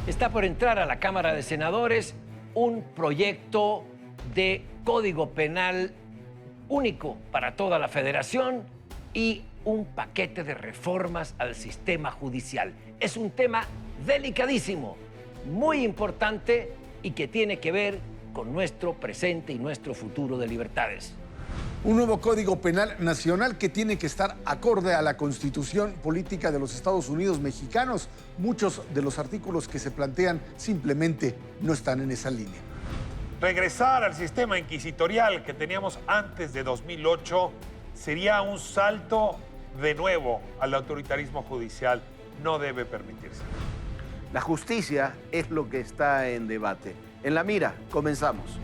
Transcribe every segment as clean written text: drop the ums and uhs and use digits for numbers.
Está por entrar a la Cámara de Senadores un proyecto de código penal único para toda la federación y un paquete de reformas al sistema judicial. Es un tema delicadísimo, muy importante y que tiene que ver con nuestro presente y nuestro futuro de libertades. Un nuevo Código Penal Nacional que tiene que estar acorde a la Constitución Política de los Estados Unidos mexicanos. Muchos de los artículos que se plantean simplemente no están en esa línea. Regresar al sistema inquisitorial que teníamos antes de 2008 sería un salto de nuevo al autoritarismo judicial. No debe permitirse. La justicia es lo que está en debate. En la mira, comenzamos.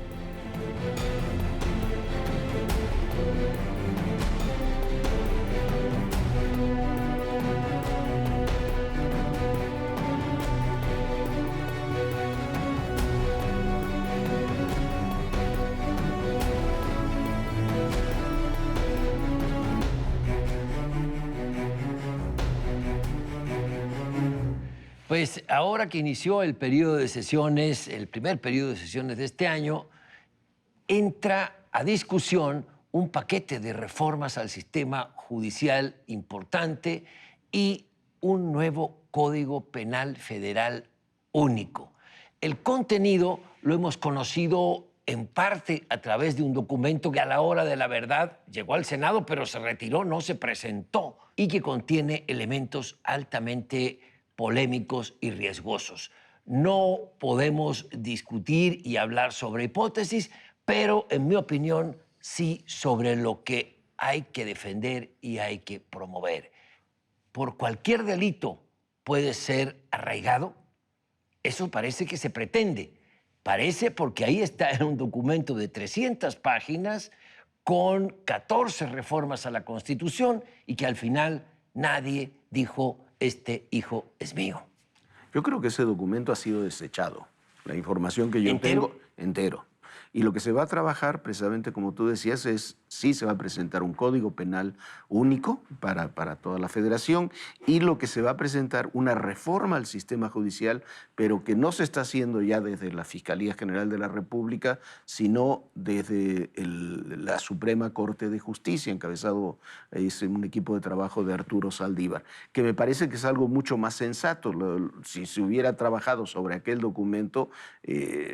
Pues ahora que inició el periodo de sesiones, el primer periodo de sesiones de este año, entra a discusión un paquete de reformas al sistema judicial importante y un nuevo Código Penal Federal único. El contenido lo hemos conocido en parte a través de un documento que a la hora de la verdad llegó al Senado, pero se retiró, no se presentó, y que contiene elementos altamente polémicos y riesgosos. No podemos discutir y hablar sobre hipótesis, pero en mi opinión sí sobre lo que hay que defender y hay que promover. Por cualquier delito puede ser arraigado. Eso parece que se pretende. Parece porque ahí está en un documento de 300 páginas con 14 reformas a la Constitución y que al final nadie dijo: este hijo es mío. Yo creo que ese documento ha sido desechado. La información que yo tengo, entero. Y lo que se va a trabajar, precisamente como tú decías, es sí se va a presentar un código penal único para toda la federación y lo que se va a presentar una reforma al sistema judicial, pero que no se está haciendo ya desde la Fiscalía General de la República, sino desde la Suprema Corte de Justicia, encabezado es un equipo de trabajo de Arturo Saldívar, que me parece que es algo mucho más sensato. Si se hubiera trabajado sobre aquel documento,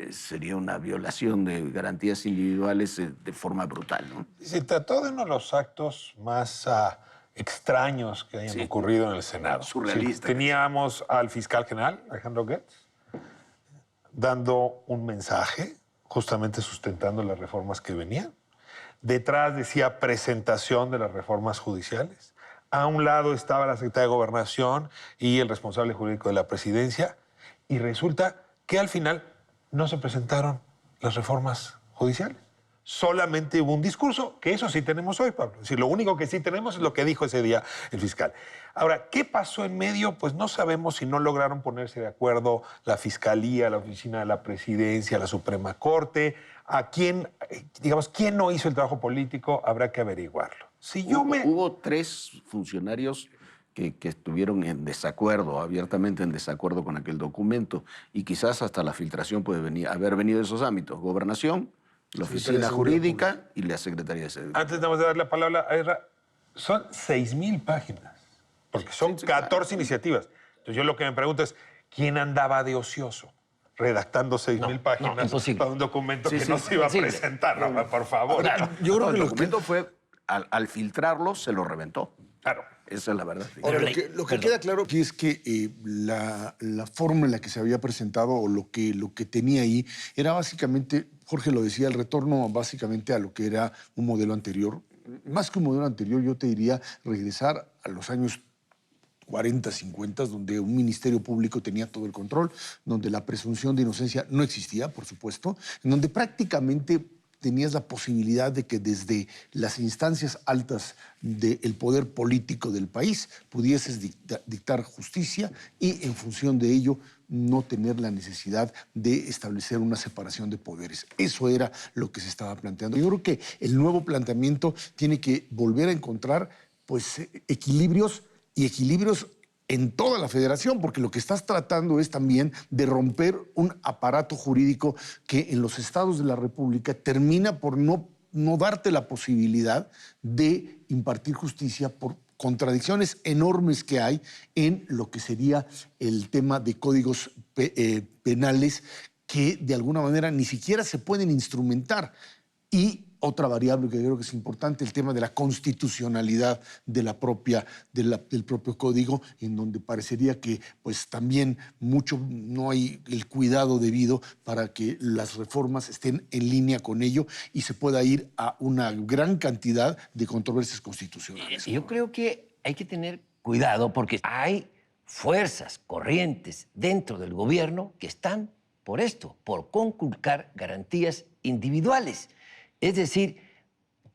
sería una violación de garantías individuales de forma brutal, ¿no? Se trató de uno de los actos más extraños que hayan ocurrido en el Senado. Surrealista. Teníamos al fiscal general, Alejandro Gertz, dando un mensaje, justamente sustentando las reformas que venían. Detrás decía presentación de las reformas judiciales. A un lado estaba la secretaria de Gobernación y el responsable jurídico de la presidencia. Y resulta que al final no se presentaron las reformas judiciales. Solamente hubo un discurso, que eso sí tenemos hoy, Pablo. Es decir, lo único que sí tenemos es lo que dijo ese día el fiscal. Ahora, ¿qué pasó en medio? Pues no sabemos si no lograron ponerse de acuerdo la Fiscalía, la Oficina de la Presidencia, la Suprema Corte. ¿A quién, digamos, quién no hizo el trabajo político? Habrá que averiguarlo. Hubo 3 funcionarios que estuvieron en desacuerdo, abiertamente en desacuerdo con aquel documento, y quizás hasta la filtración puede haber venido de esos ámbitos: Gobernación, la Oficina Jurídica y la Secretaría de Seguridad. Antes de dar la palabra a Ezra, son 6,000 páginas, porque son 14 iniciativas. Entonces yo lo que me pregunto es, ¿quién andaba de ocioso redactando 6,000 páginas para un documento que no se iba a presentar? No, por favor. Ahora, yo creo que el documento fue, al filtrarlo, se lo reventó. Claro. Esa es la verdad. Ahora, lo que queda claro aquí es que la forma en la que se había presentado o lo que tenía ahí era básicamente, Jorge lo decía, el retorno básicamente a lo que era un modelo anterior. Más que un modelo anterior, yo te diría regresar a los años 40, 50, donde un ministerio público tenía todo el control, donde la presunción de inocencia no existía, por supuesto, en donde prácticamente tenías la posibilidad de que desde las instancias altas del poder político del país pudieses dictar justicia y en función de ello no tener la necesidad de establecer una separación de poderes. Eso era lo que se estaba planteando. Yo creo que el nuevo planteamiento tiene que volver a encontrar pues, equilibrios en toda la federación, porque lo que estás tratando es también de romper un aparato jurídico que en los estados de la República termina por no darte la posibilidad de impartir justicia por contradicciones enormes que hay en lo que sería el tema de códigos penales que de alguna manera ni siquiera se pueden instrumentar. Y otra variable que creo que es importante, el tema de la constitucionalidad de la del propio código, en donde parecería que pues también no hay el cuidado debido para que las reformas estén en línea con ello y se pueda ir a una gran cantidad de controversias constitucionales. Yo creo que hay que tener cuidado porque hay fuerzas, corrientes dentro del gobierno que están por esto, por conculcar garantías individuales. Es decir,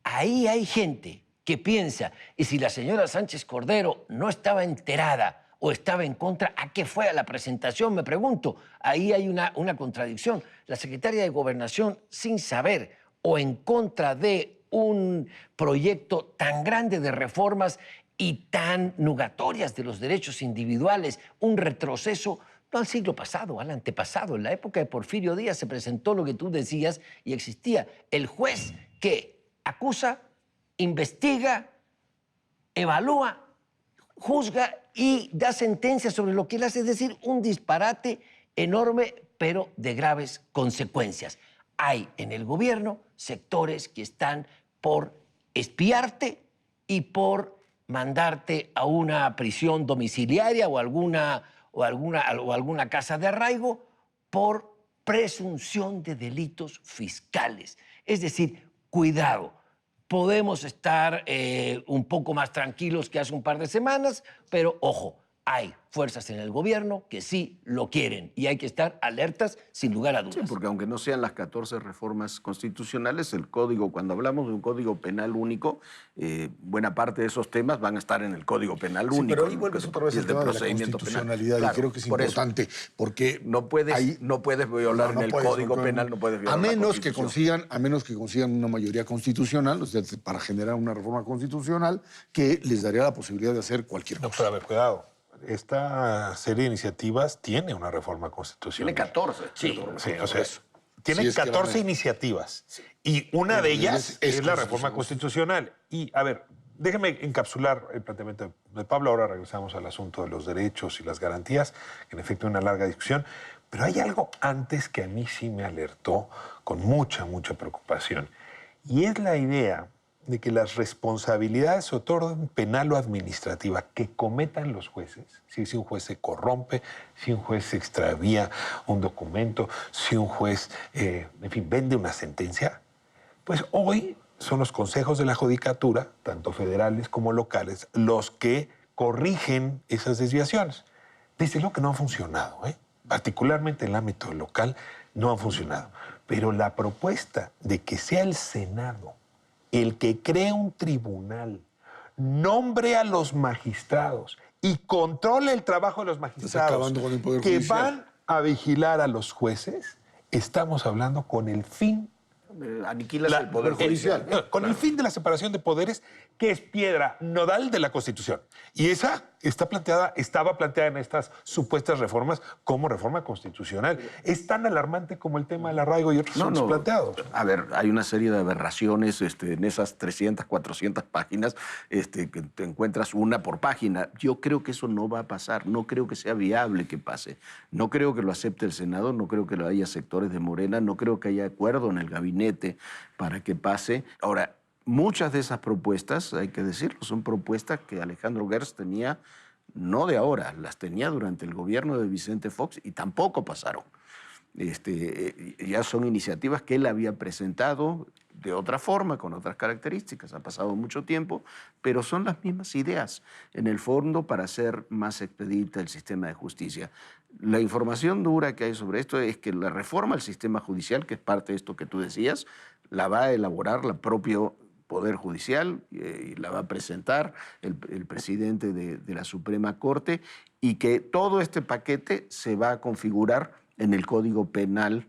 ahí hay gente que piensa, y si la señora Sánchez Cordero no estaba enterada o estaba en contra, ¿a qué fue a la presentación? Me pregunto. Ahí hay una contradicción. La secretaria de Gobernación, sin saber o en contra de un proyecto tan grande de reformas y tan nugatorias de los derechos individuales, un retroceso no al siglo pasado, al antepasado. En la época de Porfirio Díaz se presentó lo que tú decías y existía el juez que acusa, investiga, evalúa, juzga y da sentencia sobre lo que él hace, es decir, un disparate enorme, pero de graves consecuencias. Hay en el gobierno sectores que están por espiarte y por mandarte a una prisión domiciliaria o alguna casa de arraigo por presunción de delitos fiscales. Es decir, cuidado, podemos estar un poco más tranquilos que hace un par de semanas, pero ojo, hay fuerzas en el gobierno que sí lo quieren y hay que estar alertas sin lugar a dudas. Sí, porque aunque no sean las 14 reformas constitucionales, el código, cuando hablamos de un código penal único, buena parte de esos temas van a estar en el código penal único. Pero ahí vuelves otra vez al tema de la constitucionalidad penal. y creo que es importante porque no puedes violar en el código penal, no puedes violar a menos que consigan una mayoría constitucional, o sea, para generar una reforma constitucional que les daría la posibilidad de hacer cualquier cosa. No, pero a ver, cuidado. Esta serie de iniciativas tiene una reforma constitucional. Tiene 14. Sí, o sea, tiene Sí, 14 iniciativas. Sí. Y una de ellas es la reforma constitucional. Y, a ver, déjeme encapsular el planteamiento de Pablo. Ahora regresamos al asunto de los derechos y las garantías, que en efecto es una larga discusión. Pero hay algo antes que a mí sí me alertó con mucha preocupación. Y es la idea de que las responsabilidades, sobre todo penal o administrativa, que cometan los jueces, si un juez se corrompe, si un juez se extravía un documento, si un juez, en fin, vende una sentencia, pues hoy son los consejos de la judicatura, tanto federales como locales, los que corrigen esas desviaciones. Desde luego que no han funcionado, particularmente en el ámbito local, no han funcionado. Pero la propuesta de que sea el Senado el que cree un tribunal, nombre a los magistrados y controle el trabajo de los magistrados que van a vigilar a los jueces, estamos hablando con el fin... Aniquilas el poder judicial. Con el fin de la separación de poderes, que es piedra nodal de la Constitución. Y esa estaba planteada en estas supuestas reformas como reforma constitucional. Es tan alarmante como el tema del arraigo y otros asuntos planteados. A ver, hay una serie de aberraciones en esas 300, 400 páginas, que te encuentras una por página. Yo creo que eso no va a pasar. No creo que sea viable que pase. No creo que lo acepte el Senado, no creo que lo haya sectores de Morena, no creo que haya acuerdo en el gabinete para que pase. Ahora, muchas de esas propuestas, hay que decirlo, son propuestas que Alejandro Gertz tenía, no de ahora, las tenía durante el gobierno de Vicente Fox y tampoco pasaron. Ya son iniciativas que él había presentado de otra forma, con otras características. Ha pasado mucho tiempo, pero son las mismas ideas, en el fondo, para hacer más expedita el sistema de justicia. La información dura que hay sobre esto es que la reforma al sistema judicial, que es parte de esto que tú decías, la va a elaborar el propio Poder Judicial y la va a presentar el presidente de la Suprema Corte, y que todo este paquete se va a configurar en el Código Penal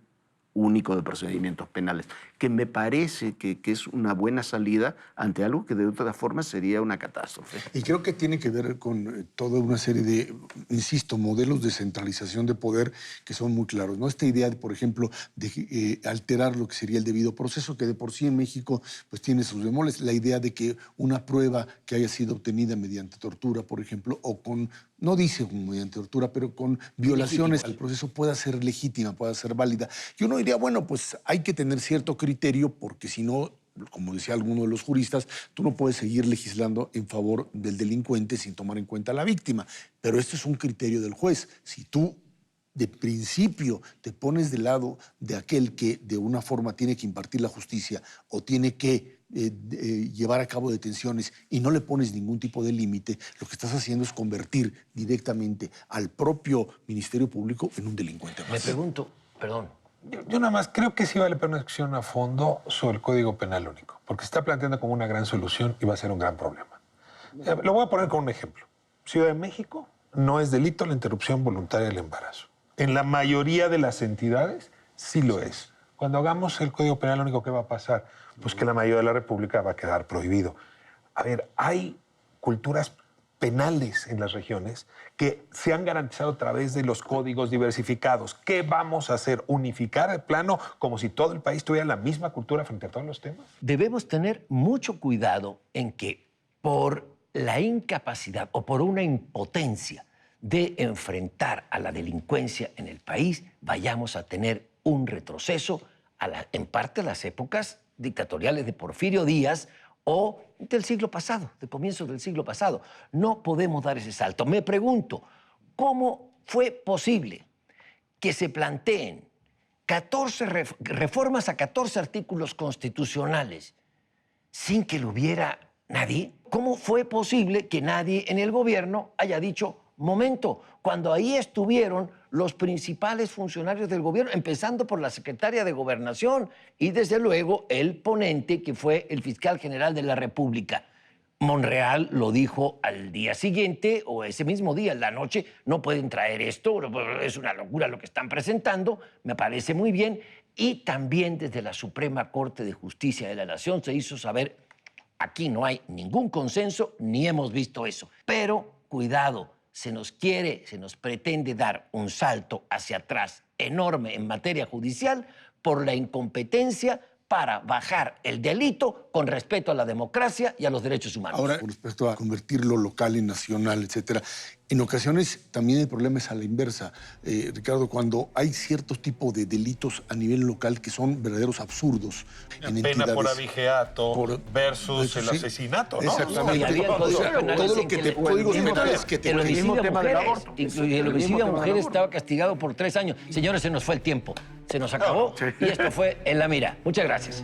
único de procedimientos penales, que me parece que es una buena salida ante algo que de otra forma sería una catástrofe. Y creo que tiene que ver con toda una serie de, insisto, modelos de centralización de poder que son muy claros, ¿no? Esta idea, por ejemplo, de alterar lo que sería el debido proceso, que de por sí en México pues tiene sus bemoles. La idea de que una prueba que haya sido obtenida mediante tortura, por ejemplo, o con, no dice mediante tortura, pero con violaciones al proceso pueda ser legítima, pueda ser válida. Y uno diría, bueno, pues hay que tener cierto criterio porque si no, como decía alguno de los juristas, tú no puedes seguir legislando en favor del delincuente sin tomar en cuenta a la víctima. Pero esto es un criterio del juez. Si tú de principio te pones del lado de aquel que de una forma tiene que impartir la justicia o tiene que llevar a cabo detenciones y no le pones ningún tipo de límite, lo que estás haciendo es convertir directamente al propio Ministerio Público en un delincuente más. Me pregunto, perdón. Yo nada más creo que sí vale la pena una discusión a fondo sobre el Código Penal único, porque se está planteando como una gran solución y va a ser un gran problema. Lo voy a poner con un ejemplo. Ciudad de México no es delito la interrupción voluntaria del embarazo. En la mayoría de las entidades sí lo es. Cuando hagamos el Código Penal único, ¿qué va a pasar? Pues que la mayoría de la República va a quedar prohibido. A ver, hay culturas penales en las regiones que se han garantizado a través de los códigos diversificados. ¿Qué vamos a hacer? ¿Unificar el plano como si todo el país tuviera la misma cultura frente a todos los temas? Debemos tener mucho cuidado en que por la incapacidad o por una impotencia de enfrentar a la delincuencia en el país, vayamos a tener un retroceso en parte a las épocas dictatoriales de Porfirio Díaz o del siglo pasado, de comienzos del siglo pasado. No podemos dar ese salto. Me pregunto, ¿cómo fue posible que se planteen 14 reformas a 14 artículos constitucionales sin que lo hubiera nadie? ¿Cómo fue posible que nadie en el gobierno haya dicho, momento, cuando ahí estuvieron los principales funcionarios del gobierno, empezando por la secretaria de Gobernación y desde luego el ponente que fue el fiscal general de la República? Monreal lo dijo al día siguiente o ese mismo día, en la noche, no pueden traer esto, es una locura lo que están presentando, me parece muy bien. Y también desde la Suprema Corte de Justicia de la Nación se hizo saber, aquí no hay ningún consenso, ni hemos visto eso. Pero cuidado, se nos pretende dar un salto hacia atrás enorme en materia judicial por la incompetencia para bajar el delito con respeto a la democracia y a los derechos humanos. Ahora, con respecto a convertirlo local en nacional, etcétera, en ocasiones también el problema es a la inversa. Ricardo, cuando hay ciertos tipos de delitos a nivel local que son verdaderos absurdos. La pena por abigeato versus el asesinato, ¿no? Exactamente. Todo lo que te códigos penales que te el homicidio a mujeres, aborto. el homicidio a mujeres estaba castigado por 3 años. Señores, se nos fue el tiempo. Se nos acabó y esto fue En la Mira. Muchas gracias.